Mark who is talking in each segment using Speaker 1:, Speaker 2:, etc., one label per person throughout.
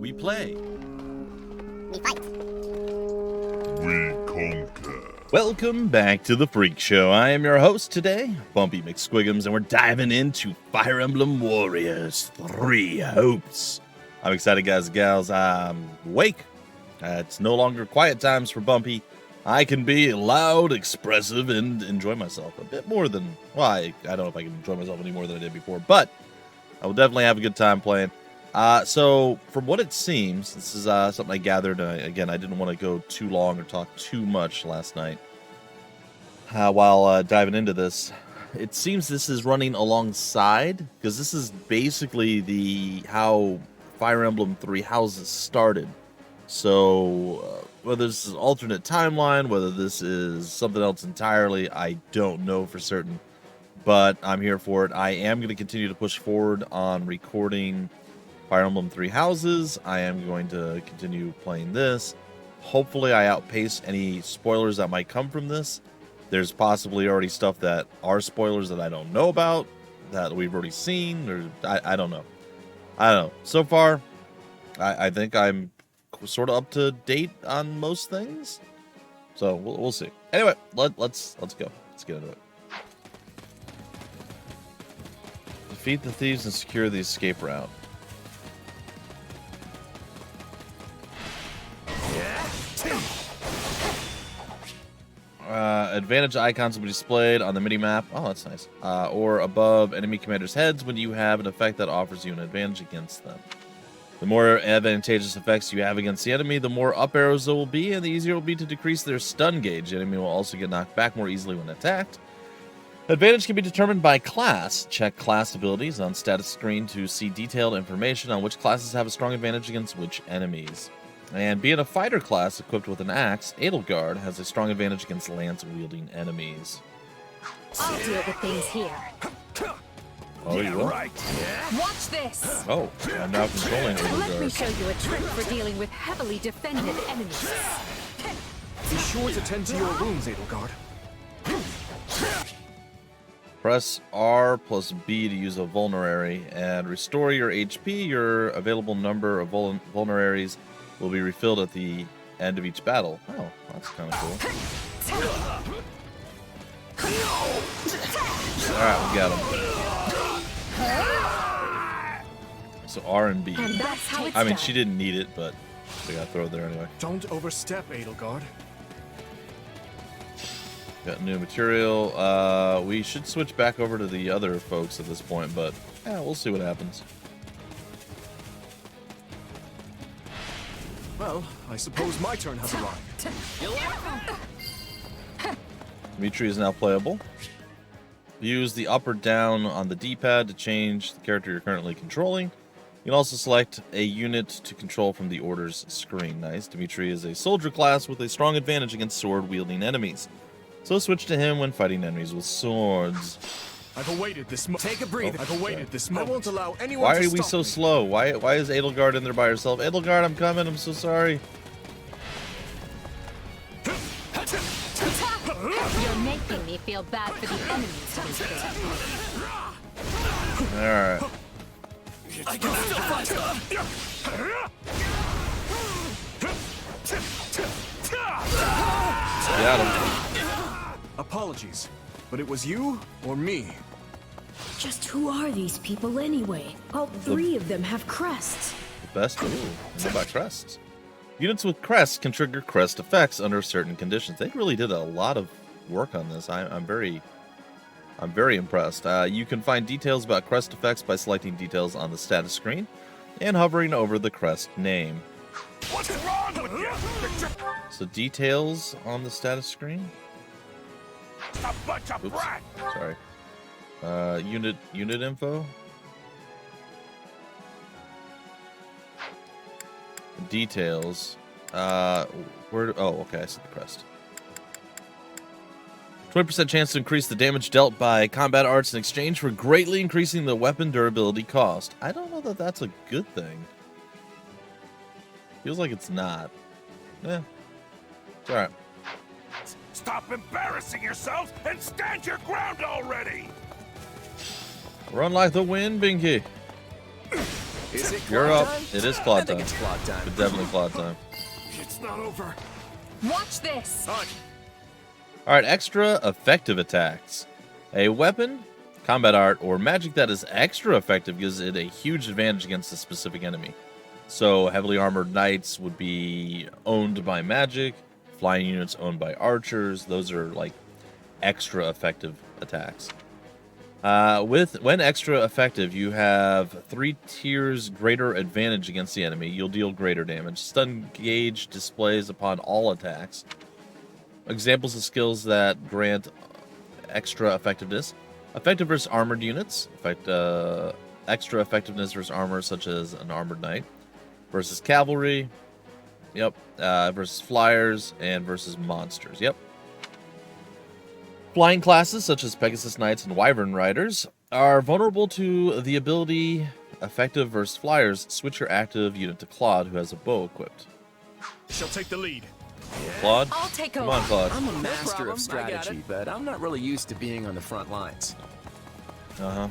Speaker 1: We play.
Speaker 2: We fight.
Speaker 3: We conquer.
Speaker 1: Welcome back to the Freak Show. I am your host today, Bumpy McSquiggums, and we're diving into Fire Emblem Warriors 3 Hopes. I'm excited, guys and gals. I'm awake. It's no longer quiet times for Bumpy. I can be loud, expressive, and enjoy myself a bit more than... Well, I don't know if I can enjoy myself any more than I did before, but I will definitely have a good time playing. So, from what it seems, this is something I gathered. Again, I didn't want to go too long or talk too much last night while diving into this. It seems this is running alongside, because this is basically how Fire Emblem Three Houses started. So, whether this is an alternate timeline, whether this is something else entirely, I don't know for certain. But I'm here for it. I am going to continue to push forward on recording Fire Emblem Three Houses. I am going to continue playing this. Hopefully I outpace any spoilers that might come from this. There's possibly already stuff that are spoilers that I don't know about, that we've already seen, or I don't know. I don't know. So far, I think I'm sort of up to date on most things. So we'll see. Anyway, let's go. Let's get into it. Defeat the thieves and secure the escape route. Advantage icons will be displayed on the mini-map. Oh, that's nice. Or above enemy commanders' heads when you have an effect that offers you an advantage against them. The more advantageous effects you have against the enemy, the more up arrows there will be, and the easier it will be to decrease their stun gauge. The enemy will also get knocked back more easily when attacked. Advantage can be determined by class. Check class abilities on status screen to see detailed information on which classes have a strong advantage against which enemies. And being a fighter class equipped with an axe, Edelgard has a strong advantage against lance-wielding enemies.
Speaker 2: I'll deal with things here.
Speaker 1: Oh, you will?
Speaker 4: Right.
Speaker 2: Watch this!
Speaker 1: Oh, I'm now controlling
Speaker 2: Let me
Speaker 1: Edelgard.
Speaker 2: show you a trick for dealing with heavily defended enemies.
Speaker 4: Be sure to tend to your wounds, Edelgard.
Speaker 1: Press R plus B to use a vulnerary, and restore your HP. Your available number of vulneraries will be refilled at the end of each battle. Oh, that's kind of cool. Alright, we got him. So R and B.
Speaker 2: And that's how it's
Speaker 1: I mean,
Speaker 2: done.
Speaker 1: she didn't need it, but we gotta throw it there anyway.
Speaker 4: Don't overstep, Edelgard.
Speaker 1: Got new material. We should switch back over to the other folks at this point, but yeah, we'll see what happens.
Speaker 4: Well, I suppose my turn has arrived.
Speaker 1: Dimitri is now playable. Use the up or down on the D-pad to change the character you're currently controlling. You can also select a unit to control from the orders screen. Nice. Dimitri is a soldier class with a strong advantage against sword-wielding enemies. So switch to him when fighting enemies with swords.
Speaker 4: I've awaited this moment. Take a breather. I've awaited this moment. I won't allow anyone
Speaker 1: Why
Speaker 4: to
Speaker 1: are we
Speaker 4: stop
Speaker 1: so
Speaker 4: me.
Speaker 1: slow? Why is Edelgard in there by herself? Edelgard, I'm coming. I'm so sorry.
Speaker 2: You're making me feel bad for the enemies to be killed.
Speaker 1: Alright.
Speaker 4: I can still fight.
Speaker 1: Got him.
Speaker 4: Apologies, but it was you or me.
Speaker 5: Just who are these people anyway? All three of them have crests.
Speaker 1: The best. Ooh, what about crests? Units with crests can trigger crest effects under certain conditions. They really did a lot of work on this. I'm very impressed. You can find details about crest effects by selecting details on the status screen and hovering over the crest name.
Speaker 4: What's wrong with you?
Speaker 1: So details on the status screen.
Speaker 4: A bunch of
Speaker 1: Oops,
Speaker 4: brat.
Speaker 1: sorry. Unit info. Details. Where? Oh, okay. I see the crest. 20% chance to increase the damage dealt by combat arts in exchange for greatly increasing the weapon durability cost. I don't know that that's a good thing. Feels like it's not. Yeah. It's alright.
Speaker 4: Stop embarrassing yourselves and stand your ground already!
Speaker 1: Run like the wind, Binky.
Speaker 6: Is it
Speaker 1: You're
Speaker 6: claw
Speaker 1: up.
Speaker 6: time?
Speaker 1: It is claw
Speaker 6: I think
Speaker 1: time.
Speaker 6: it's claw time.
Speaker 1: But definitely claw time.
Speaker 4: It's not over.
Speaker 2: Watch this.
Speaker 1: Alright, extra effective attacks. A weapon, combat art, or magic that is extra effective gives it a huge advantage against a specific enemy. So, heavily armored knights would be owned by magic, flying units owned by archers. Those are like extra effective attacks. When extra effective, you have 3 tiers greater advantage against the enemy. You'll deal greater damage. Stun gauge displays upon all attacks. Examples of skills that grant extra effectiveness. Effective versus armored units. Extra effectiveness versus armor, such as an armored knight. Versus cavalry. Yep. Versus flyers. And versus monsters. Yep. Flying classes, such as Pegasus Knights and Wyvern Riders, are vulnerable to the ability effective versus flyers. Switch your active unit to Claude, who has a bow equipped.
Speaker 4: She'll take the lead.
Speaker 1: Claude?
Speaker 2: I'll take
Speaker 1: Come
Speaker 2: over.
Speaker 1: on, Claude.
Speaker 6: I'm a master
Speaker 4: problem,
Speaker 6: of
Speaker 4: I got
Speaker 6: strategy, but I'm not really used to being on the front lines.
Speaker 1: Uh-huh.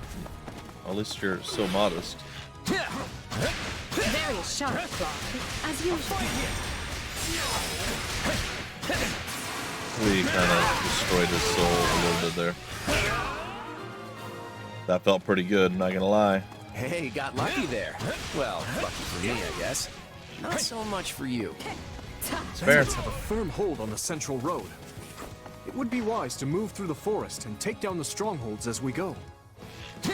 Speaker 1: At least you're so modest.
Speaker 2: Very sharp, Claude. As usual.
Speaker 1: We kind of destroyed his soul a little bit there. That felt pretty good, not gonna lie.
Speaker 6: Hey, got lucky there. Well, lucky for me, I guess. Not so much for you.
Speaker 1: It's fair.
Speaker 7: Bandits have a firm hold on the central road. It would be wise to move through the forest and take down the strongholds as we go.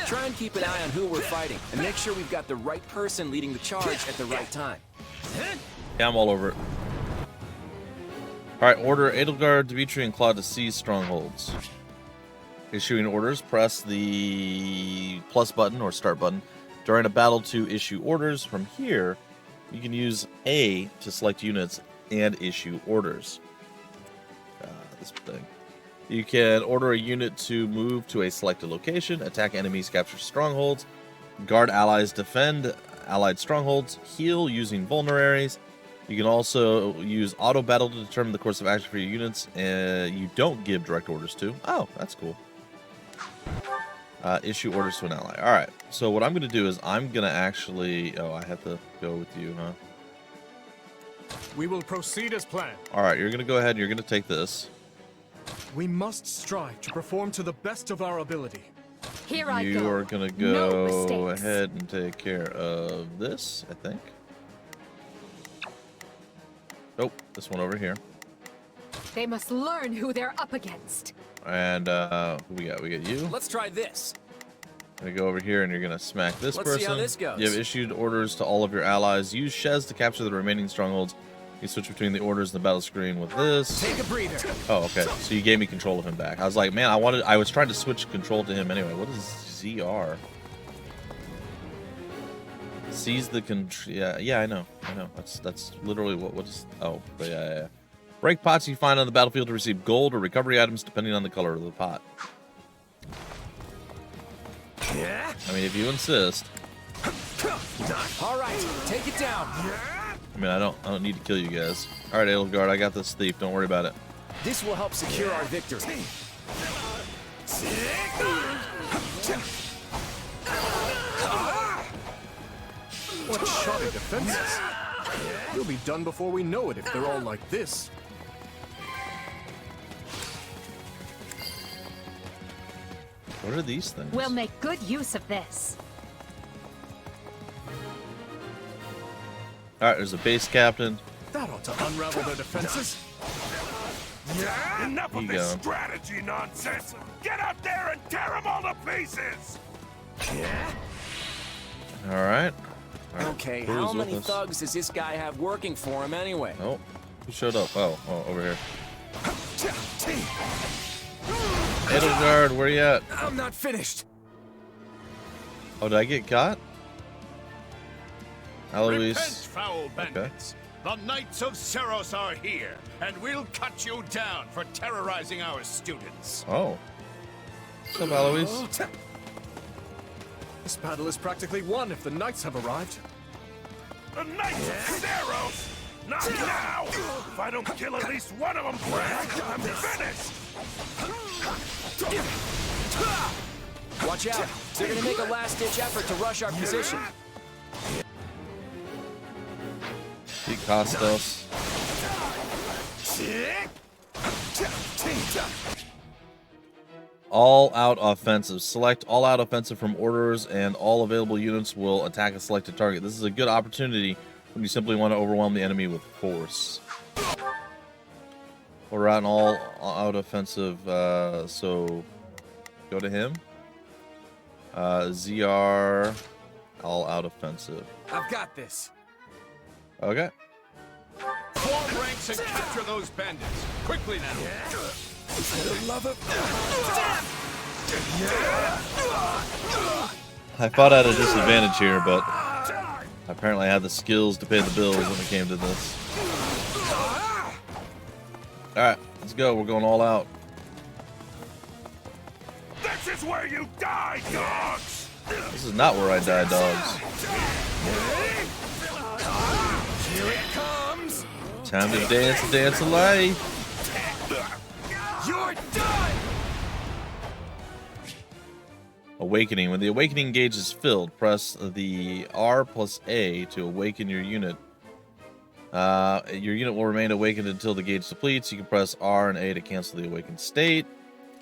Speaker 6: Try and keep an eye on who we're fighting, and make sure we've got the right person leading the charge at the right time.
Speaker 1: Yeah, I'm all over it. Alright, order Edelgard, Dimitri, and Claude to seize strongholds. Issuing orders, press the plus button or start button during a battle to issue orders. From here, you can use A to select units and issue orders. This thing. You can order a unit to move to a selected location, attack enemies, capture strongholds, guard allies, defend allied strongholds, heal using vulneraries. You can also use auto battle to determine the course of action for your units, and you don't give direct orders to. Oh, that's cool. Issue orders to an ally. All right. So what I'm going to do is I'm going to actually. Oh, I have to go with you, huh?
Speaker 7: We will proceed as planned.
Speaker 1: All right. You're going to go ahead and you're going to take this.
Speaker 7: We must strive to perform to the best of our ability.
Speaker 2: Here I
Speaker 1: You
Speaker 2: go.
Speaker 1: are going to
Speaker 2: No
Speaker 1: go
Speaker 2: mistakes.
Speaker 1: ahead and take care of this, I think. Oh, this one over here.
Speaker 2: They must learn who they're up against.
Speaker 1: And who we got? We got you.
Speaker 6: Let's try this.
Speaker 1: Gonna go over here and you're gonna smack this
Speaker 6: Let's
Speaker 1: person.
Speaker 6: see how this goes.
Speaker 1: You have issued orders to all of your allies. Use Shez to capture the remaining strongholds. You switch between the orders in the battle screen with this.
Speaker 7: Take a breather.
Speaker 1: Oh, okay. So you gave me control of him back. I was like, man, I was trying to switch control to him anyway. What is ZR? Seize the control. Yeah, I know. That's literally what is. Oh, but yeah. Break pots you find on the battlefield to receive gold or recovery items depending on the color of the pot. I mean, if you insist.
Speaker 6: All right, take it down.
Speaker 1: I mean, I don't need to kill you guys. All right, Edelgard, I got this thief. Don't worry about it.
Speaker 6: This will help secure our victory.
Speaker 7: What shoddy defenses. We'll be done before we know it if they're all like this.
Speaker 1: What are these things?
Speaker 2: We'll make good use of this.
Speaker 1: All right, there's a base captain.
Speaker 7: That ought to unravel their defenses.
Speaker 4: Enough
Speaker 1: Here
Speaker 4: of
Speaker 1: you
Speaker 4: this
Speaker 1: go.
Speaker 4: strategy nonsense! Get out there and tear them all to pieces!
Speaker 1: All right.
Speaker 6: Okay,
Speaker 1: Who
Speaker 6: how
Speaker 1: is with
Speaker 6: many
Speaker 1: us?
Speaker 6: thugs does this guy have working for him anyway?
Speaker 1: Oh, who showed up? Oh, over here. Edelgard, where you at?
Speaker 6: I'm not finished.
Speaker 1: Oh, did I get caught?
Speaker 4: Repent,
Speaker 1: Eloise.
Speaker 4: foul bandits! The Knights of Seros are here, and we'll cut you down for terrorizing our students.
Speaker 1: Oh. What's up, Eloise?
Speaker 7: This battle is practically won if the knights have arrived.
Speaker 4: The Knights of Seros? Not now! If I don't kill at least one of them, Brad, I'm finished!
Speaker 6: Watch out. They're gonna make a last-ditch effort to rush our position.
Speaker 1: Beat Costos. All out offensive. Select all out offensive from orders, and all available units will attack a selected target. This is a good opportunity when you simply want to overwhelm the enemy with force. We're out an all out offensive, so go to him. ZR, all out offensive.
Speaker 6: I've got this.
Speaker 1: Okay.
Speaker 8: Form ranks and capture those bandits. Quickly now.
Speaker 1: I fought at a disadvantage here, but apparently I had the skills to pay the bills when it came to this. Alright, let's go. We're going all out.
Speaker 4: This is where you die, dogs!
Speaker 1: This is not where I die, dogs.
Speaker 4: Here it comes!
Speaker 1: Time to dance the dance of life.
Speaker 4: You're done!
Speaker 1: Awakening. When the awakening gauge is filled, press the R plus A to awaken your unit. Your unit will remain awakened until the gauge depletes. You can press R and A to cancel the awakened state.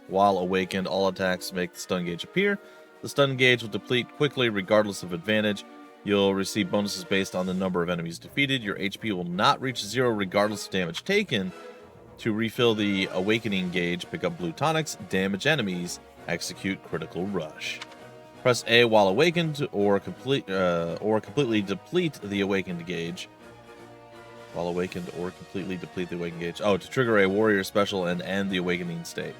Speaker 1: While awakened, all attacks make the stun gauge appear. The stun gauge will deplete quickly regardless of advantage. You'll receive bonuses based on the number of enemies defeated. Your HP will not reach 0 regardless of damage taken. To refill the awakening gauge, pick up blue tonics, damage enemies, execute critical rush. Press A while awakened or completely deplete the awakened gauge. While awakened or completely deplete the awakened gauge. Oh, to trigger a warrior special and end the awakening state.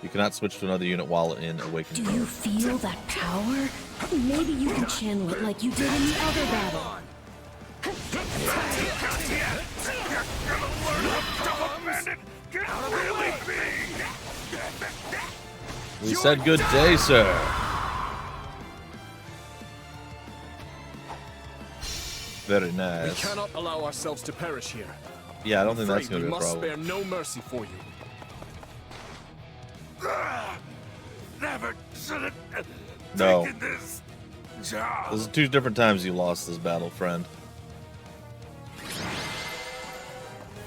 Speaker 1: You cannot switch to another unit while in awakened.
Speaker 5: Do you feel that power? Maybe you can channel it like you did in the other battle.
Speaker 1: We said good day, sir. Very nice.
Speaker 7: We cannot allow ourselves to perish here.
Speaker 1: Yeah, I don't think that's going to
Speaker 7: We
Speaker 1: be a
Speaker 7: must
Speaker 1: problem.
Speaker 7: spare no mercy for you.
Speaker 4: Never should have
Speaker 1: No.
Speaker 4: taken this job.
Speaker 1: This is 2 different times you lost this battle, friend.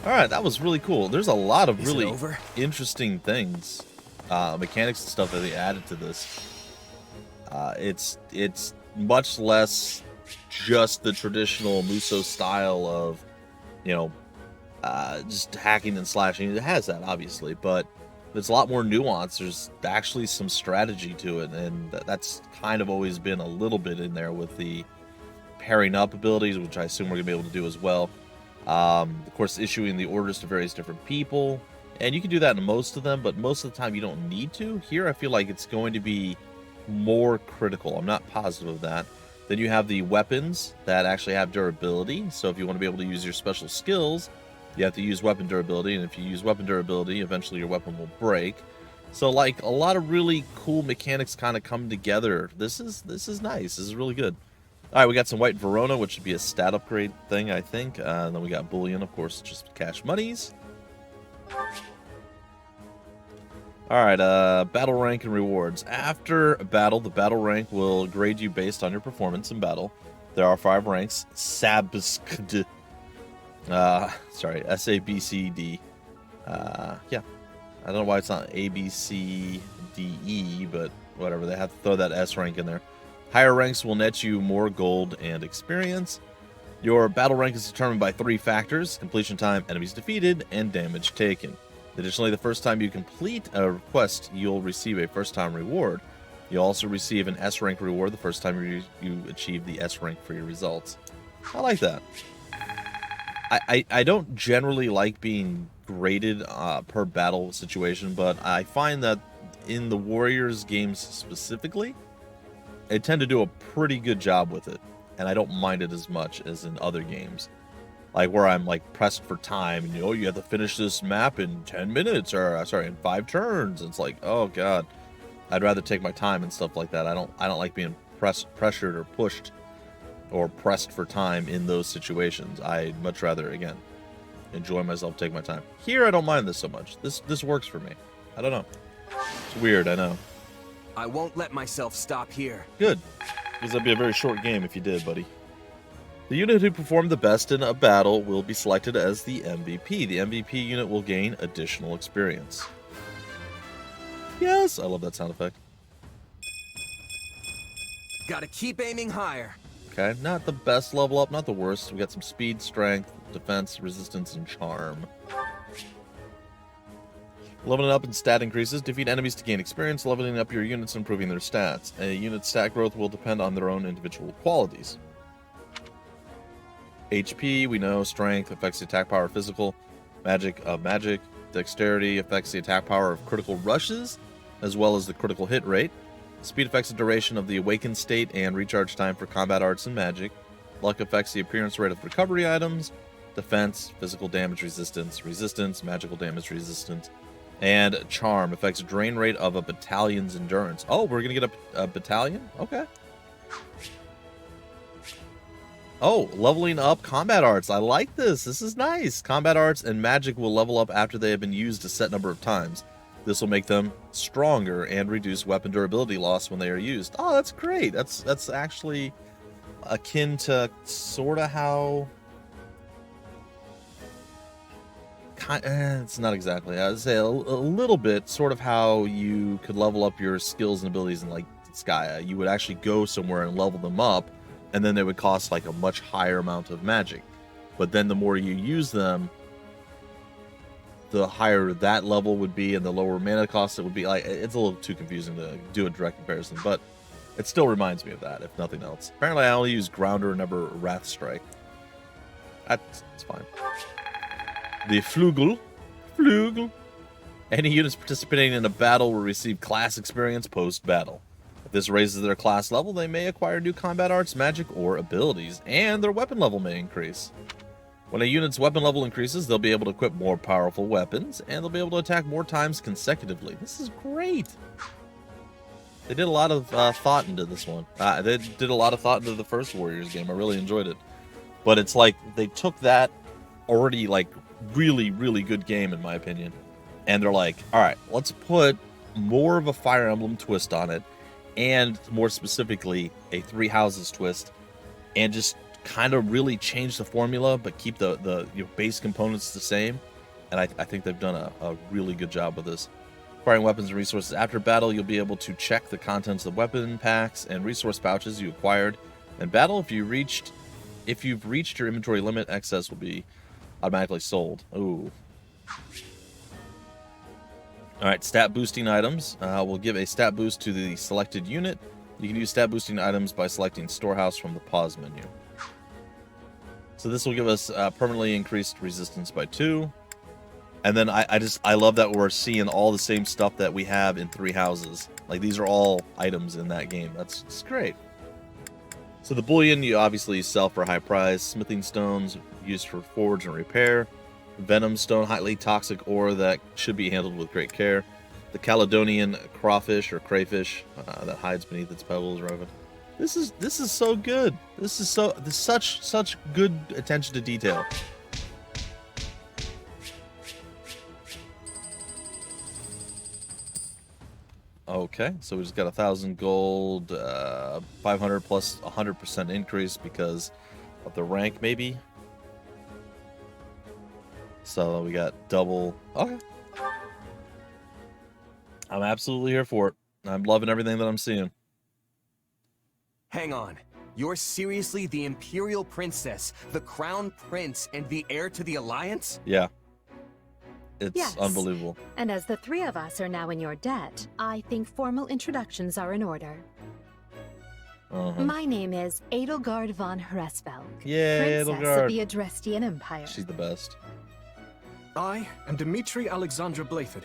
Speaker 1: Alright, that was really cool. There's a lot of really interesting things, mechanics and stuff that they added to this. It's much less just the traditional mouso style of, just hacking and slashing. It has that, obviously, but there's a lot more nuance. There's actually some strategy to it, and that's kind of always been a little bit in there with the pairing up abilities, which I assume we're going to be able to do as well. Of course, issuing the orders to various different people, and you can do that in most of them, but most of the time you don't need to. Here, I feel like it's going to be more critical. I'm not positive of that. Then you have the weapons that actually have durability, so if you want to be able to use your special skills, you have to use weapon durability, and if you use weapon durability, eventually your weapon will break. So, like, a lot of really cool mechanics kind of come together. This is nice. This is really good. All right, we got some White Verona, which would be a stat upgrade thing, I think. And then we got Bullion, of course, just cash monies. All right, battle rank and rewards. After battle, the battle rank will grade you based on your performance in battle. There are 5 ranks. SABCD. Sorry, SABCD. Yeah. I don't know why it's not ABCDE, but whatever. They have to throw that S rank in there. Higher ranks will net you more gold and experience. Your battle rank is determined by 3 factors: completion time, enemies defeated, and damage taken. Additionally, the first time you complete a quest, you'll receive a first-time reward. You'll also receive an S rank reward the first time you achieve the S rank for your results. I like that. I don't generally like being graded per battle situation, but I find that in the Warriors games specifically, they tend to do a pretty good job with it, and I don't mind it as much as in other games. Like where I'm like pressed for time, and you have to finish this map in 10 minutes, or sorry, in 5 turns. It's like, oh god, I'd rather take my time and stuff like that. I don't like being pressured or pushed or pressed for time in those situations. I'd much rather, again, enjoy myself, take my time. Here, I don't mind this so much. This works for me. I don't know. It's weird, I know.
Speaker 6: I won't let myself stop here.
Speaker 1: Good, because that'd be a very short game if you did, buddy. The unit who performed the best in a battle will be selected as the MVP. The MVP unit will gain additional experience. Yes, I love that sound effect.
Speaker 6: Gotta keep aiming higher.
Speaker 1: Okay, not the best level up, not the worst. We got some speed, strength, defense, resistance, and charm. Leveling up and stat increases. Defeat enemies to gain experience, leveling up your units, improving their stats. A unit's stat growth will depend on their own individual qualities. HP, we know. Strength affects the attack power of physical. Magic. Dexterity affects the attack power of critical rushes, as well as the critical hit rate. Speed affects the duration of the awakened state and recharge time for combat arts and magic. Luck affects the appearance rate of recovery items. Defense, physical damage resistance, magical damage resistance. And charm affects drain rate of a battalion's endurance. Oh, we're going to get a battalion? Okay. Oh, leveling up combat arts. I like this. This is nice. Combat arts and magic will level up after they have been used a set number of times. This will make them stronger and reduce weapon durability loss when they are used. Oh, that's great. That's actually akin to sort of how... It's not exactly. I would say a little bit, sort of how you could level up your skills and abilities in like Skya. You would actually go somewhere and level them up, and then they would cost like a much higher amount of magic. But then the more you use them, the higher that level would be, and the lower mana cost it would be. Like, it's a little too confusing to do a direct comparison, but it still reminds me of that, if nothing else. Apparently, I only use Grounder and never Wrath Strike. That's fine. The Flugel. Any units participating in a battle will receive class experience post-battle. If this raises their class level, they may acquire new combat arts, magic, or abilities, and their weapon level may increase. When a unit's weapon level increases, they'll be able to equip more powerful weapons, and they'll be able to attack more times consecutively. This is great! They did a lot of thought into this one. They did a lot of thought into the first Warriors game. I really enjoyed it. But it's like, they took that already, like, really, really good game, in my opinion, and they're like, alright, let's put more of a Fire Emblem twist on it, and more specifically, a Three Houses twist, and just kind of really change the formula, but keep the your base components the same. And I think they've done a really good job with this. Acquiring weapons and resources after battle, you'll be able to check the contents of weapon packs and resource pouches you acquired in battle. If you've reached your inventory limit, excess will be automatically sold. Ooh. Alright, stat boosting items. Will give a stat boost to the selected unit. You can use stat boosting items by selecting Storehouse from the pause menu. So this will give us permanently increased resistance by 2. And then I love that we're seeing all the same stuff that we have in Three Houses. Like, these are all items in that game. It's great. So the bullion you obviously sell for a high price. Smithing stones used for forge and repair. Venom stone, highly toxic ore that should be handled with great care. The Caledonian crawfish or crayfish that hides beneath its pebbles. This is so good. This is such good attention to detail. Okay, so we just got 1,000 gold, 500 plus 100% increase because of the rank, maybe. So we got double. Okay, I'm absolutely here for it. I'm loving everything that I'm seeing.
Speaker 6: Hang on. You're seriously the Imperial Princess, the Crown Prince, and the heir to the Alliance?
Speaker 1: Yeah. It's
Speaker 2: Yes.
Speaker 1: unbelievable.
Speaker 2: And as the three of us are now in your debt, I think formal introductions are in order. My name is Edelgard von Hresvelg,
Speaker 1: Yay,
Speaker 2: Princess
Speaker 1: Edelgard.
Speaker 2: of the Adrestian Empire.
Speaker 1: She's the best.
Speaker 7: I am Dimitri Alexandra Blaithid,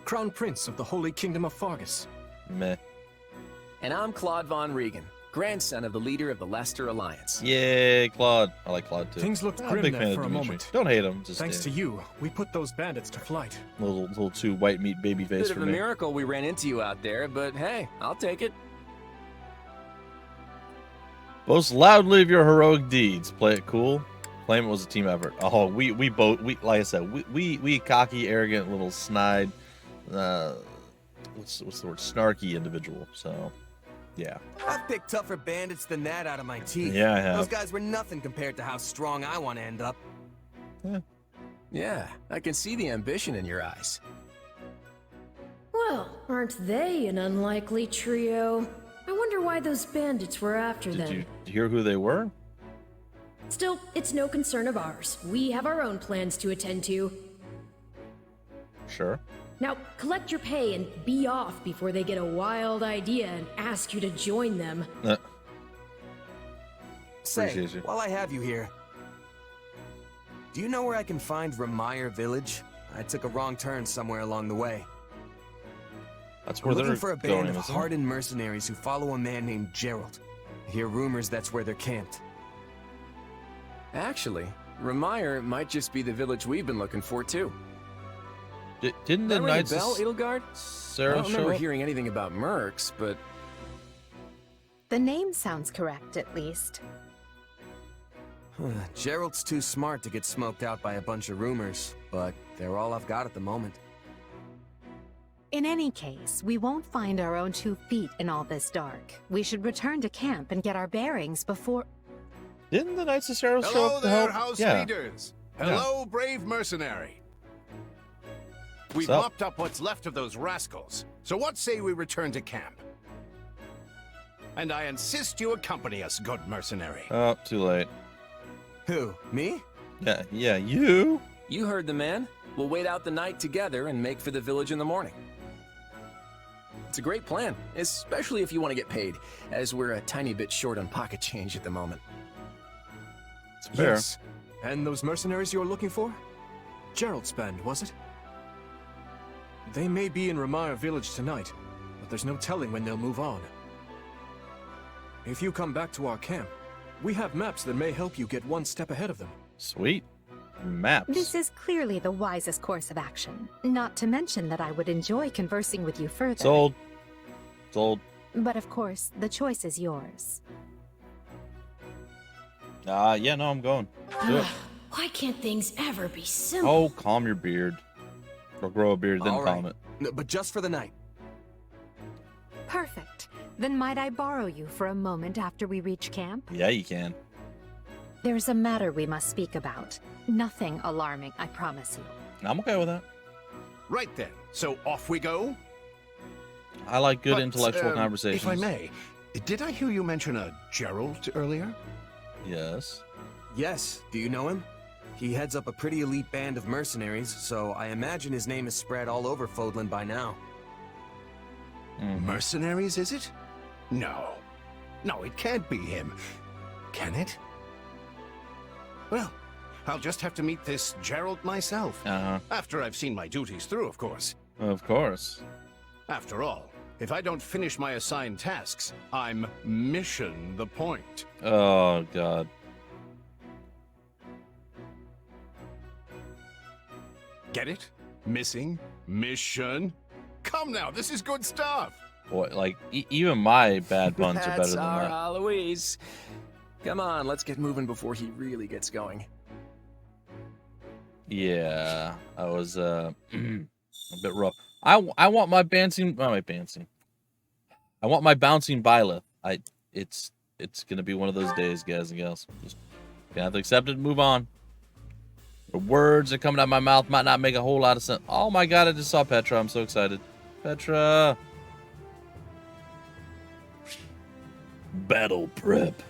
Speaker 7: Crown Prince of the Holy Kingdom of Fargus.
Speaker 1: Meh.
Speaker 6: And I'm Claude von Regan, grandson of the leader of the Leicester Alliance.
Speaker 1: Yay, Claude. I like Claude too.
Speaker 7: Things looked
Speaker 1: I'm a
Speaker 7: grim
Speaker 1: big
Speaker 7: there
Speaker 1: fan
Speaker 7: for
Speaker 1: of
Speaker 7: a
Speaker 1: Dimitri.
Speaker 7: moment.
Speaker 1: Don't hate him. Just
Speaker 7: Thanks to you, we put those bandits to flight.
Speaker 1: little too white meat baby face
Speaker 6: Bit
Speaker 1: for
Speaker 6: of a
Speaker 1: me.
Speaker 6: miracle we ran into you out there, but hey, I'll take it.
Speaker 1: Boast loudly of your heroic deeds. Play it cool. Claim it was a team effort. Oh, we both like I said, we cocky, arrogant, little snide, what's the word? Snarky individual. So Yeah.
Speaker 6: I've picked tougher bandits than that out of my teeth.
Speaker 1: Yeah, I have.
Speaker 6: Those guys were nothing compared to how strong I want to end up.
Speaker 9: Yeah, I can see the ambition in your eyes.
Speaker 5: Well, aren't they an unlikely trio? I wonder why those bandits were after them.
Speaker 1: Did you hear who they were?
Speaker 5: Still, it's no concern of ours. We have our own plans to attend to.
Speaker 1: Sure.
Speaker 5: Now, collect your pay and be off before they get a wild idea and ask you to join them.
Speaker 6: Say,
Speaker 1: Appreciate you.
Speaker 6: while I have you here, do you know where I can find Ramire Village? I took a wrong turn somewhere along the way.
Speaker 1: That's
Speaker 6: I'm
Speaker 1: where they're
Speaker 6: looking for a
Speaker 1: going,
Speaker 6: band of
Speaker 1: isn't it?
Speaker 6: hardened mercenaries who follow a man named Gerald. I hear rumors that's where they're camped.
Speaker 9: Actually, Ramire might just be the village we've been looking for, too.
Speaker 1: Didn't the
Speaker 9: That ring a
Speaker 1: Knights
Speaker 9: bell,
Speaker 1: of
Speaker 9: Edelgard? I
Speaker 1: Sarah
Speaker 9: don't
Speaker 1: show
Speaker 9: remember
Speaker 1: up?
Speaker 9: hearing anything about mercs, but
Speaker 2: The name sounds correct, at least.
Speaker 6: Gerald's too smart to get smoked out by a bunch of rumors, but they're all I've got at the moment.
Speaker 2: In any case, we won't find our own 2 feet in all this dark. We should return to camp and get our bearings before...
Speaker 1: Didn't the Knights of Sarah show
Speaker 8: Hello
Speaker 1: up to
Speaker 8: there,
Speaker 1: help?
Speaker 8: house
Speaker 1: Yeah.
Speaker 8: leaders. Hello, brave mercenary. We've
Speaker 1: What's up?
Speaker 8: mopped up what's left of those rascals. So what say we return to camp? And I insist you accompany us, good mercenary.
Speaker 1: Oh, too late.
Speaker 6: Who, me?
Speaker 1: Yeah, you.
Speaker 9: you heard the man. We'll wait out the night together and make for the village in the morning. It's a great plan, especially if you want to get paid, as we're a tiny bit short on pocket change at the moment.
Speaker 1: It's fair.
Speaker 7: Yes. And those mercenaries you're looking for? Gerald's band, was it? They may be in Ramire Village tonight, but there's no telling when they'll move on. If you come back to our camp, we have maps that may help you get one step ahead of them.
Speaker 1: Sweet. Maps.
Speaker 2: This is clearly the wisest course of action. Not to mention that I would enjoy conversing with you further.
Speaker 1: Sold. Sold.
Speaker 2: But of course, the choice is yours.
Speaker 1: Yeah, no, I'm going. Do it.
Speaker 5: Why can't things ever be simple?
Speaker 1: Oh, calm your beard. Or grow a beard, then
Speaker 6: All
Speaker 1: calm
Speaker 6: right.
Speaker 1: it.
Speaker 6: No, but just for the night.
Speaker 2: Perfect. Then might I borrow you for a moment after we reach camp?
Speaker 1: Yeah, you can.
Speaker 2: There's a matter we must speak about. Nothing alarming, I promise you.
Speaker 1: I'm okay with that.
Speaker 8: Right then. So off we go.
Speaker 1: I like good
Speaker 8: But,
Speaker 1: intellectual conversations.
Speaker 8: If I may, did I hear you mention a Gerald earlier?
Speaker 1: Yes.
Speaker 6: Yes, do you know him? He heads up a pretty elite band of mercenaries, so I imagine his name is spread all over Fodlan by now.
Speaker 8: Mercenaries, is it? No. No, it can't be him. Can it? Well, I'll just have to meet this Gerald myself.
Speaker 1: Uh-huh.
Speaker 8: After I've seen my duties through, of course.
Speaker 1: Of course.
Speaker 8: After all, if I don't finish my assigned tasks, I'm mission the point.
Speaker 1: Oh, God.
Speaker 8: Get it? Missing? Mission? Come now, this is good stuff.
Speaker 1: Boy, like, even my bad puns are better
Speaker 9: That's
Speaker 1: than
Speaker 9: our
Speaker 1: that.
Speaker 9: Aloise. Come on, let's get moving before he really gets going.
Speaker 1: Yeah, I was a bit rough. I want my bouncing. I want my bouncing byleth. It's gonna be one of those days, guys and gals. Just gonna have to accept it and move on. The words that are coming out of my mouth might not make a whole lot of sense. Oh my God! I just saw Petra. I'm so excited. Petra. Battle prep.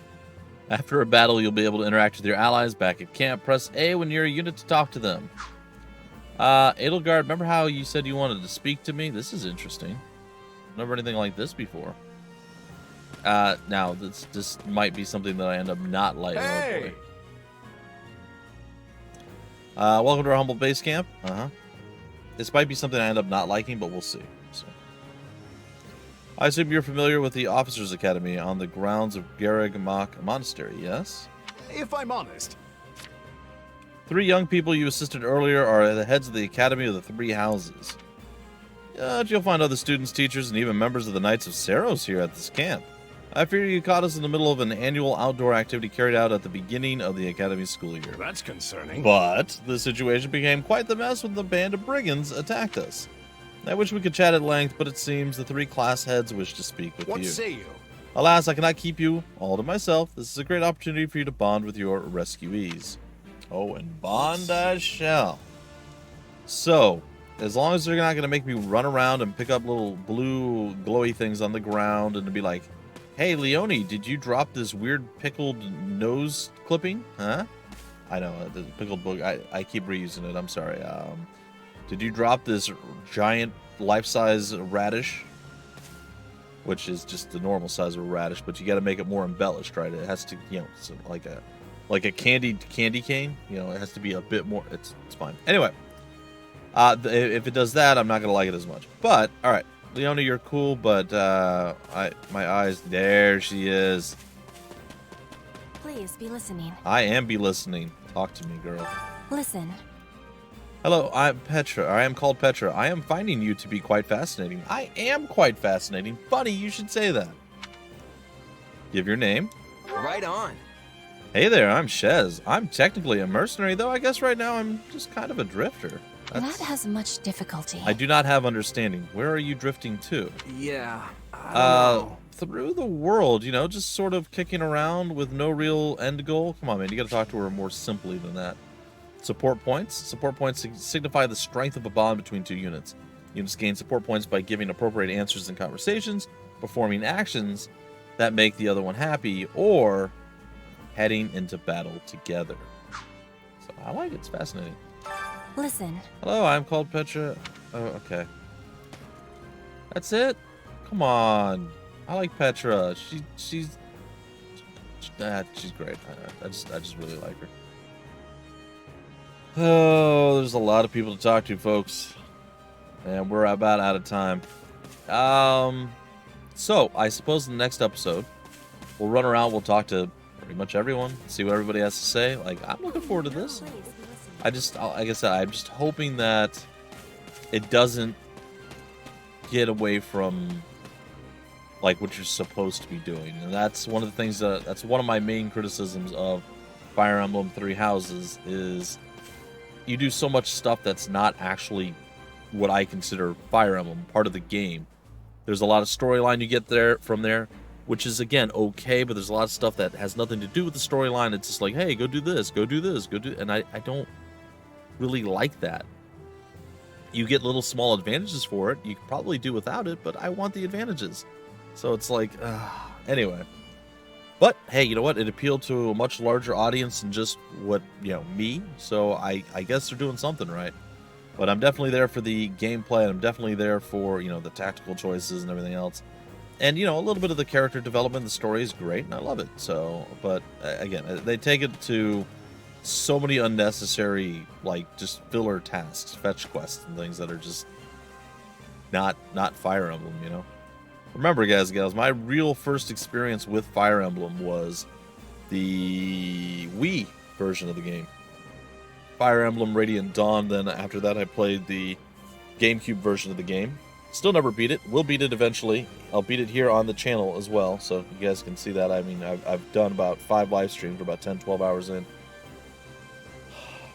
Speaker 1: After a battle, you'll be able to interact with your allies back at camp. Press A when you're a unit to talk to them. Edelgard, remember how you said you wanted to speak to me? This is interesting. Never anything like this before. Now, this might be something that I end up not liking.
Speaker 8: Hey!
Speaker 1: Welcome to our humble base camp. This might be something I end up not liking, but we'll see. So. I assume you're familiar with the Officers Academy on the grounds of Garrig Mach Monastery, yes?
Speaker 8: If I'm honest.
Speaker 1: 3 young people you assisted earlier are the heads of the Academy of the Three Houses. You'll find other students, teachers, and even members of the Knights of Saros here at this camp. I fear you caught us in the middle of an annual outdoor activity carried out at the beginning of the Academy's school year.
Speaker 8: That's concerning.
Speaker 1: But the situation became quite the mess when the band of brigands attacked us. I wish we could chat at length, but it seems the 3 class heads wish to speak with
Speaker 8: What
Speaker 1: you.
Speaker 8: say you?
Speaker 1: Alas, I cannot keep you all to myself. This is a great opportunity for you to bond with your rescuees. Oh, and bond I shall. So, as long as they're not going to make me run around and pick up little blue glowy things on the ground and to be like, hey, Leone, did you drop this weird pickled nose clipping? Huh? I know, the pickled book. I keep reusing it. I'm sorry. Did you drop this giant life-size radish? Which is just the normal size of a radish, but you got to make it more embellished, right? It has to, you know, so like a candied candy cane. You know, it has to be a bit more. It's fine. Anyway, if it does that, I'm not gonna like it as much. But all right, Leone, you're cool, but my eyes. There she is.
Speaker 2: Please be listening.
Speaker 1: I am be listening. Talk to me, girl.
Speaker 2: Listen.
Speaker 1: Hello, I'm Petra. I am called Petra. I am finding you to be quite fascinating. I am quite fascinating. Funny, you should say that. Give your name.
Speaker 6: Right on.
Speaker 1: Hey there, I'm Shez. I'm technically a mercenary, though I guess right now I'm just kind of a drifter.
Speaker 2: That has much difficulty.
Speaker 1: I do not have understanding. Where are you drifting to?
Speaker 6: Yeah, I don't know.
Speaker 1: Through the world, you know, just sort of kicking around with no real end goal. Come on, man, you gotta talk to her more simply than that. Support points. Support points signify the strength of a bond between two units. Units gain support points by giving appropriate answers in conversations, performing actions that make the other one happy, or heading into battle together. So I like it. It's fascinating.
Speaker 2: Listen.
Speaker 1: Hello, I'm called Petra. Oh, okay. That's it? Come on. I like Petra. She's great. I just really like her. Oh, there's a lot of people to talk to, folks. And we're about out of time. So I suppose in the next episode, we'll run around, we'll talk to pretty much everyone, see what everybody has to say. Like, I'm looking forward to this. Like I said, I'm just hoping that it doesn't get away from like what you're supposed to be doing. And that's one of the things that's one of my main criticisms of Fire Emblem Three Houses is you do so much stuff that's not actually what I consider Fire Emblem, part of the game. There's a lot of storyline you get from there, which is, again, okay, but there's a lot of stuff that has nothing to do with the storyline. It's just like, hey, go do this, go do this, and I don't really like that. You get little small advantages for it. You could probably do without it, but I want the advantages. So it's like, anyway. But, hey, you know what? It appealed to a much larger audience than just me. So I guess they're doing something right. But I'm definitely there for the gameplay, and I'm definitely there for, the tactical choices and everything else. And, a little bit of the character development. The story is great, and I love it. So, but, again, they take it to so many unnecessary, just filler tasks, fetch quests and things that are just not Fire Emblem, Remember, guys and gals, my real first experience with Fire Emblem was the Wii version of the game. Fire Emblem Radiant Dawn, then after that I played the GameCube version of the game. Still never beat it. Will beat it eventually. I'll beat it here on the channel as well, so you guys can see that. I mean, I've done about 5 live streams, about 10-12 hours in.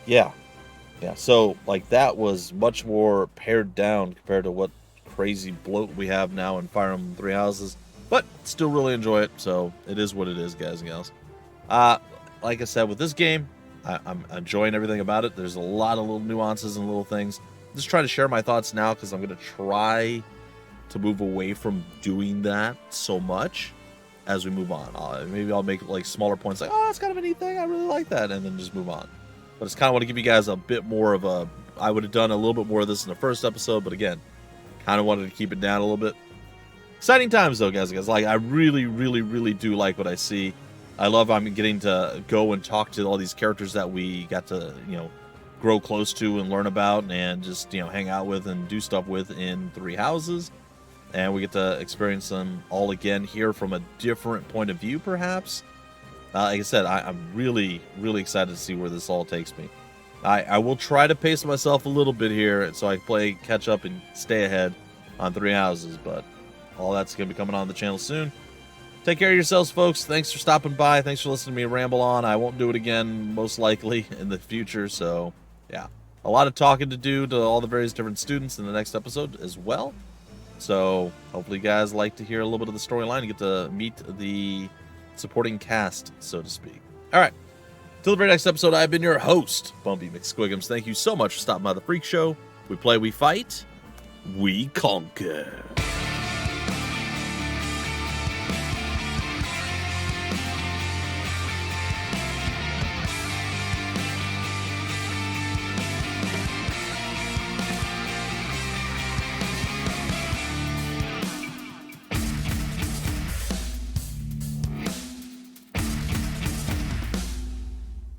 Speaker 1: Yeah, so, that was much more pared down compared to what crazy bloat we have now in Fire Emblem Three Houses, but still really enjoy it, so it is what it is, guys and gals. Like I said, with this game, I'm enjoying everything about it. There's a lot of little nuances and little things. I'm just trying to share my thoughts now because I'm going to try to move away from doing that so much as we move on. Maybe I'll make smaller points like, oh, that's kind of a neat thing, I really like that, and then just move on. But it's kind of want to give you guys a bit more of a, I would have done a little bit more of this in the first episode, but again, kind of wanted to keep it down a little bit. Exciting times, though, guys. I really, really, really do like what I see. I love I'm getting to go and talk to all these characters that we got to, grow close to and learn about and just, hang out with and do stuff with in Three Houses. And we get to experience them all again here from a different point of view, perhaps. Like I said, I'm really, really excited to see where this all takes me. I will try to pace myself a little bit here so I can catch up and stay ahead on Three Houses, but all that's going to be coming on the channel soon. Take care of yourselves, folks. Thanks for stopping by. Thanks for listening to me ramble on. I won't do it again, most likely, in the future, so yeah. A lot of talking to do to all the various different students in the next episode as well. So hopefully you guys like to hear a little bit of the storyline and get to meet the supporting cast, so to speak. All right. Till the very next episode, I've been your host, Bumpy McSquigums. Thank you so much for stopping by the Freak Show. We play, we fight, we conquer.